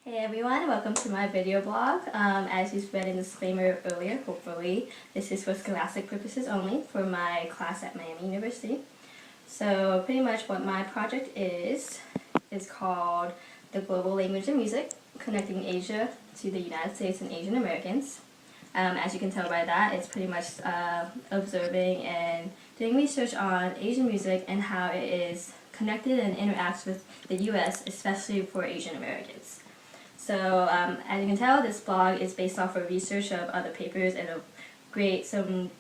Hey everyone, welcome to my video blog. As you read in the disclaimer earlier, hopefully this is for scholastic purposes only for my class at Miami University. So pretty much what my project is called The Global Language of Music, Connecting Asia to the United States and Asian Americans. As you can tell by that, it's pretty much observing and doing research on Asian music and how it is connected and interacts with the US, especially for Asian Americans. So as you can tell, this blog is based off of research of other papers and of some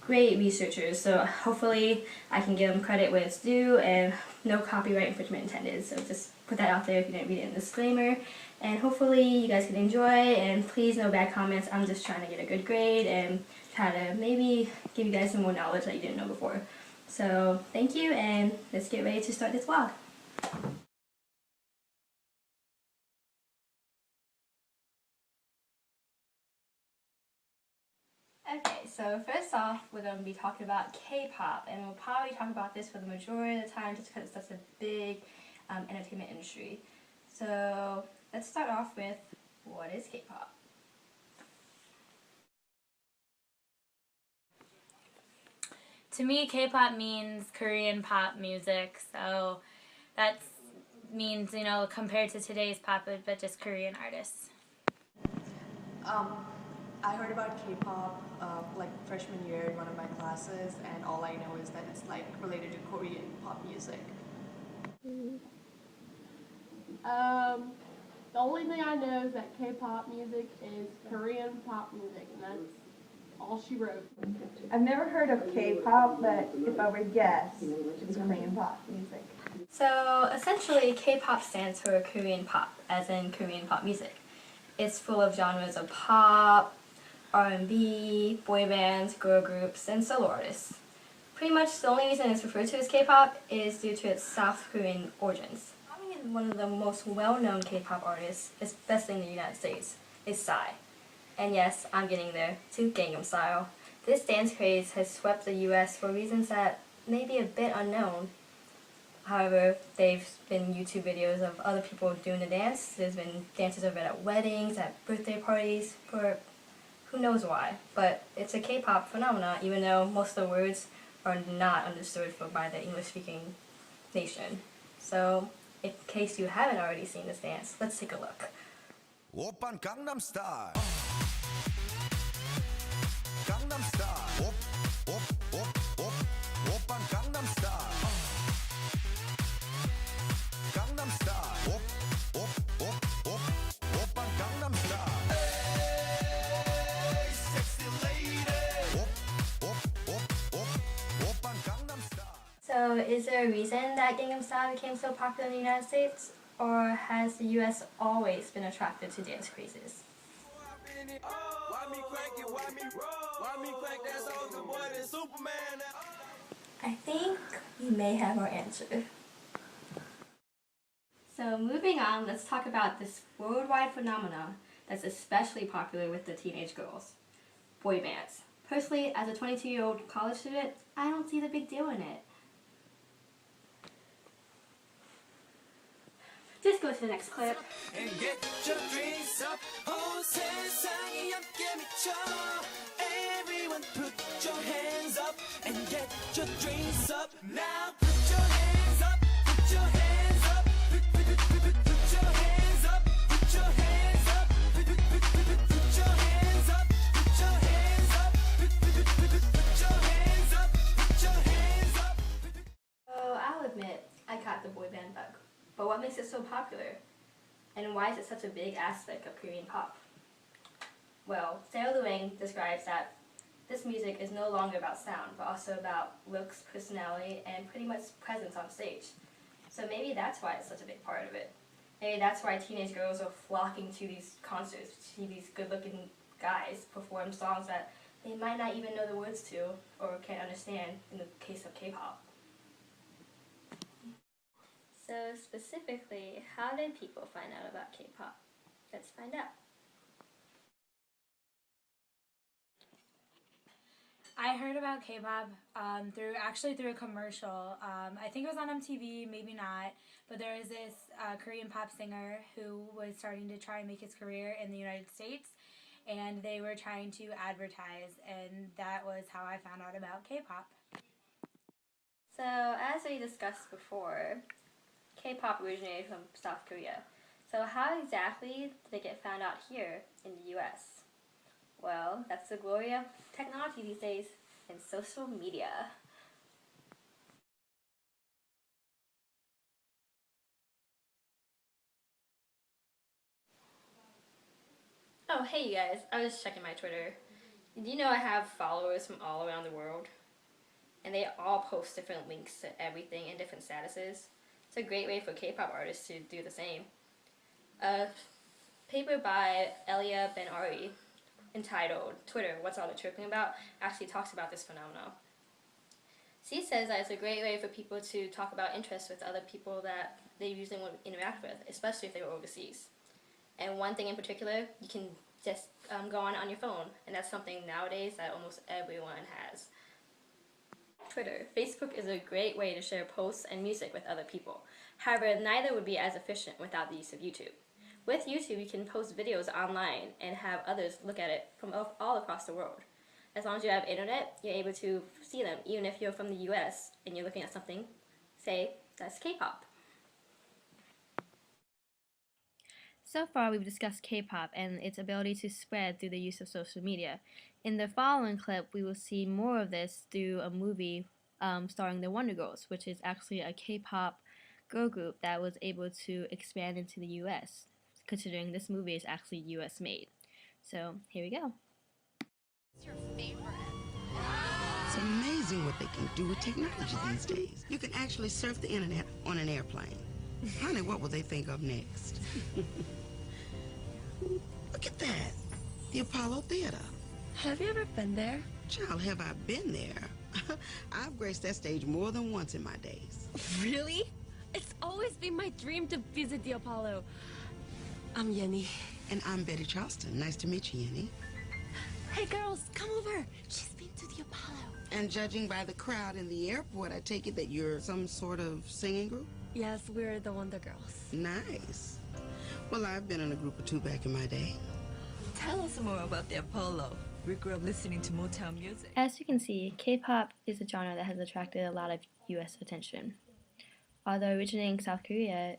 great researchers. So hopefully I can give them credit where it's due and no copyright infringement intended. So just put that out there if you didn't read it in the disclaimer. And hopefully you guys can enjoy, and please no bad comments. I'm just trying to get a good grade and try to maybe give you guys some more knowledge that you didn't know before. So thank you, and let's get ready to start this vlog. Okay, so first off, we're going to be talking about K-pop, and we'll probably talk about this for the majority of the time just because it's such a big entertainment industry. So let's start off with, what is K-pop? To me, K-pop means Korean pop music, so that means, you know, compared to today's pop, but just Korean artists. I heard about K-pop like freshman year in one of my classes, and all I know is that it's like related to Korean pop music. The only thing I know is that K-pop music is Korean pop music, and that's all she wrote. I've never heard of K-pop, but if I were to guess, it's Korean pop music. So essentially, K-pop stands for Korean pop, as in Korean pop music. It's full of genres of pop, R&B, boy bands, girl groups, and solo artists. Pretty much the only reason it's referred to as K-pop is due to its South Korean origins. Probably one of the most well-known K-pop artists, especially in the United States, is Psy. And yes, I'm getting there, to Gangnam Style. This dance craze has swept the US for reasons that may be a bit unknown. However, there've been YouTube videos of other people doing the dance. There's been dances of it at weddings, at birthday parties, for who knows why. But it's a K-pop phenomenon, even though most of the words are not understood by the English-speaking nation. So, in case you haven't already seen this dance, let's take a look. 오빤 강남 스타일 강남 스타일 오빤 강남 스타일 강남 스타일 오빤 강남 스타일 Hey sexy lady 오빤 강남 스타일. So, is there a reason that Gangnam Style became so popular in the United States? Or has the US always been attracted to dance crazes? I think we may have our answer. So moving on, let's talk about this worldwide phenomenon that's especially popular with the teenage girls. Boy bands. Personally, as a 22-year-old college student, I don't see the big deal in it. Just go to the next clip. And get your drinks up. 온 세상이 함께 미쳐. Everyone put your hands up and get your drinks up. Now put your hands up. Put your hands up. Put your hands up. Put your hands up. Put your hands up. Put your hands up. Put your hands up. Put your hands up. So I'll admit, I caught the boy band bug. But what makes it so popular? And why is it such a big aspect of Korean pop? Well, Sarah Luang describes that this music is no longer about sound, but also about looks, personality, and pretty much presence on stage. So maybe that's why it's such a big part of it. Maybe that's why teenage girls are flocking to these concerts, to see these good-looking guys perform songs that they might not even know the words to or can't understand in the case of K-pop. So specifically, how did people find out about K-pop? Let's find out. I heard about K-pop through a commercial. I think it was on MTV, maybe not. But there was this Korean pop singer who was starting to try and make his career in the United States, and they were trying to advertise, and that was how I found out about K-pop. So, as we discussed before, K-pop originated from South Korea. So how exactly did it get found out here in the US? Well, that's the glory of technology these days and social media. Oh, hey you guys, I was checking my Twitter. Did you know I have followers from all around the world? And they all post different links to everything in different statuses. It's a great way for K-pop artists to do the same. A paper by Elia Ben Ari entitled Twitter, What's All the Chirping About? Actually talks about this phenomenon. She says that it's a great way for people to talk about interests with other people that they usually won't interact with, especially if they were overseas. And one thing in particular, you can just go on your phone, and that's something nowadays that almost everyone has. Twitter. Facebook is a great way to share posts and music with other people. However, neither would be as efficient without the use of YouTube. With YouTube, you can post videos online and have others look at it from all across the world. As long as you have internet, you're able to see them, even if you're from the US and you're looking at something, say, that's K-pop. So far, we've discussed K-pop and its ability to spread through the use of social media. In the following clip, we will see more of this through a movie starring the Wonder Girls, which is actually a K-pop girl group that was able to expand into the US, considering this movie is actually US made. So, here we go. What's your favorite? It's amazing what they can do with technology these days. You can actually surf the internet on an airplane. Honey, what will they think of next? Look at that. The Apollo Theater. Have you ever been there? Child, have I been there? I've graced that stage more than once in my days. Really? It's always been my dream to visit the Apollo. I'm Yenny. And I'm Betty Charleston. Nice to meet you, Yenny. Hey girls, come over. She's been to the Apollo. And judging by the crowd in the airport, I take it that you're some sort of singing group? Yes, we're the Wonder Girls. Nice. Well, I've been in a group or two back in my day. Tell us more about the Apollo. We grew up listening to Motown music. As you can see, K-pop is a genre that has attracted a lot of US attention. Although originating in South Korea,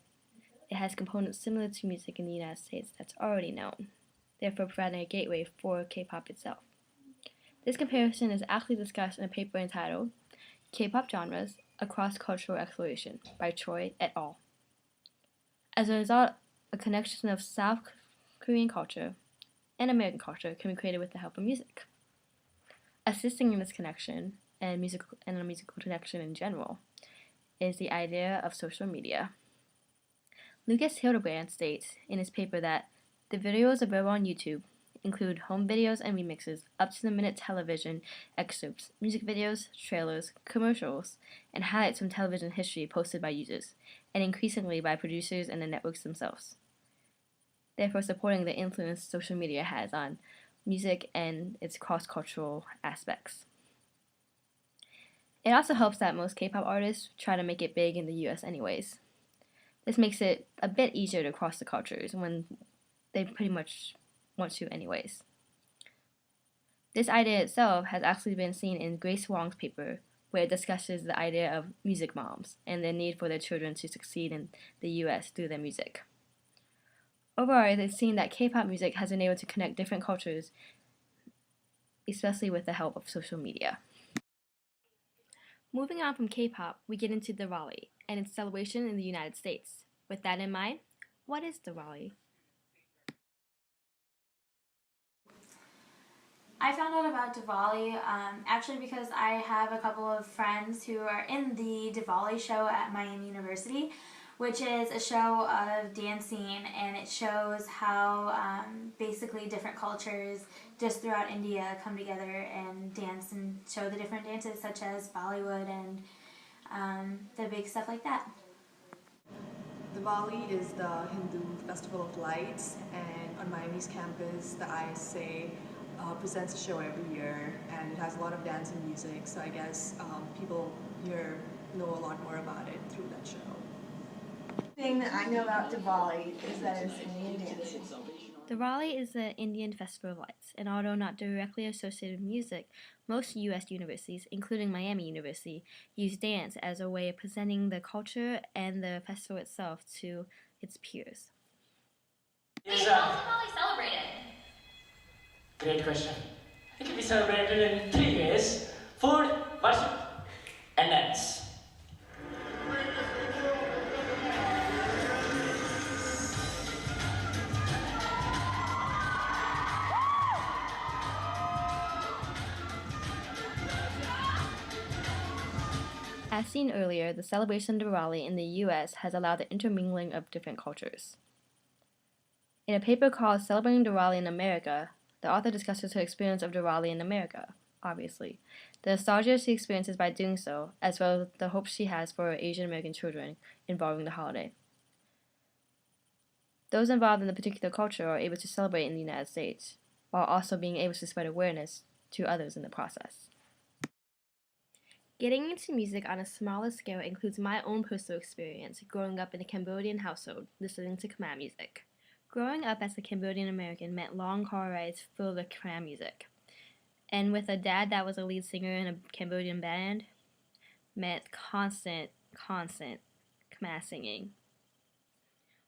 it has components similar to music in the United States that's already known, therefore providing a gateway for K-pop itself. This comparison is actually discussed in a paper entitled K-pop Genres, A Cross-Cultural Exploration by Choi et al. As a result, a connection of South Korean culture and American culture can be created with the help of music. Assisting in this connection and a musical connection in general is the idea of social media. Lucas Hildebrand states in his paper that the videos available on YouTube include home videos and remixes, up-to-the-minute television excerpts, music videos, trailers, commercials, and highlights from television history posted by users, and increasingly by producers and the networks themselves, therefore supporting the influence social media has on music and its cross-cultural aspects. It also helps that most K-pop artists try to make it big in the US anyways. This makes it a bit easier to cross the cultures when they pretty much want to anyways. This idea itself has actually been seen in Grace Wong's paper, where it discusses the idea of music moms and the need for their children to succeed in the US through their music. Overall, it is seen that K-pop music has been able to connect different cultures, especially with the help of social media. Moving on from K-pop, we get into Diwali and its celebration in the United States. With that in mind, what is Diwali? I found out about Diwali actually because I have a couple of friends who are in the Diwali show at Miami University, which is a show of dancing, and it shows how basically different cultures just throughout India come together and dance and show the different dances such as Bollywood and the big stuff like that. Diwali is the Hindu festival of lights, and on Miami's campus, the ISA presents a show every year, and it has a lot of dance and music. So I guess people here know a lot more about it through that show. The thing that I know about Diwali is that it's Indian dancing. Diwali is the Indian Festival of Lights, and although not directly associated with music, most U.S. universities, including Miami University, use dance as a way of presenting the culture and the festival itself to its peers. Is Diwali celebrated? Great question. It can be celebrated in 3 ways: food, worship, and dance. As seen earlier, the celebration of Diwali in the U.S. has allowed the intermingling of different cultures. In a paper called Celebrating Diwali in America, the author discusses her experience of Diwali in America, obviously, the nostalgia she experiences by doing so, as well as the hopes she has for Asian American children involving the holiday. Those involved in the particular culture are able to celebrate in the United States, while also being able to spread awareness to others in the process. Getting into music on a smaller scale includes my own personal experience growing up in a Cambodian household listening to Khmer music. Growing up as a Cambodian American meant long car rides full of Khmer music. And with a dad that was a lead singer in a Cambodian band, meant constant Khmer singing.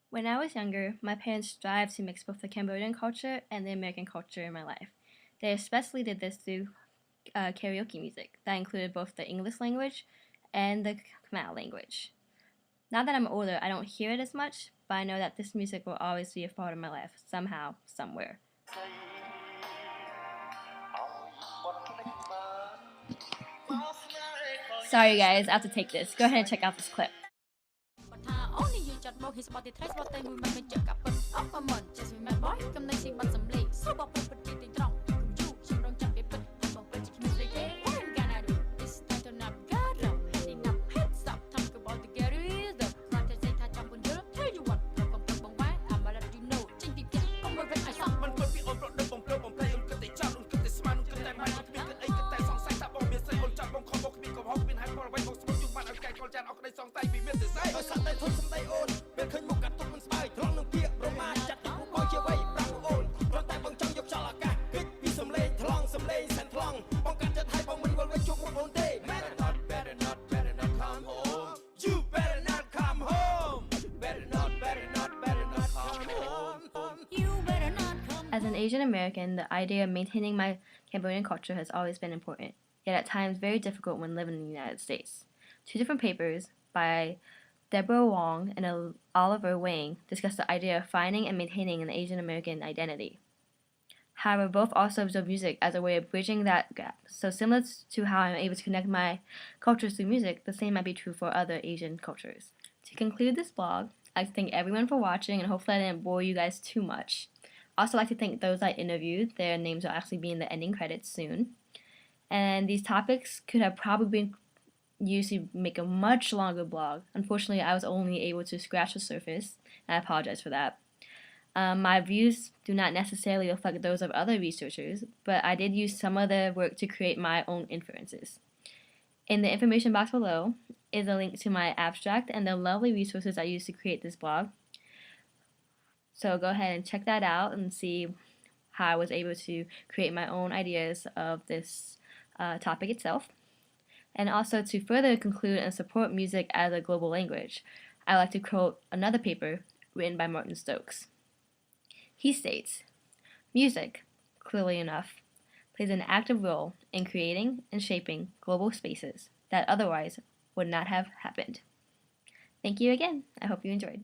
When I was younger, my parents strived to mix both the Cambodian culture and the American culture in my life. They especially did this through karaoke music that included both the English language and the Khmer language. Now that I'm older, I don't hear it as much, but I know that this music will always be a part of my life, somehow, somewhere. Sorry guys, I have to take this. Go ahead and check out this clip. As an Asian American, the idea of maintaining my Cambodian culture has always been important, yet at times very difficult when living in the United States. 2 different papers by Deborah Wong and Oliver Wang discuss the idea of finding and maintaining an Asian American identity. However, both also observe music as a way of bridging that gap. So similar to how I'm able to connect my cultures through music, the same might be true for other Asian cultures. To conclude this blog, I'd like to thank everyone for watching, and hopefully I didn't bore you guys too much. Also like to thank those I interviewed. Their names will actually be in the ending credits soon. And these topics could have probably been used to make a much longer blog. Unfortunately, I was only able to scratch the surface, and I apologize for that. My views do not necessarily reflect those of other researchers, but I did use some of their work to create my own inferences. In the information box below is a link to my abstract and the lovely resources I used to create this blog. So go ahead and check that out and see how I was able to create my own ideas of this topic itself. And also to further conclude and support music as a global language, I like to quote another paper written by Martin Stokes. He states, "Music, clearly enough, plays an active role in creating and shaping global spaces that otherwise would not have happened." Thank you again. I hope you enjoyed.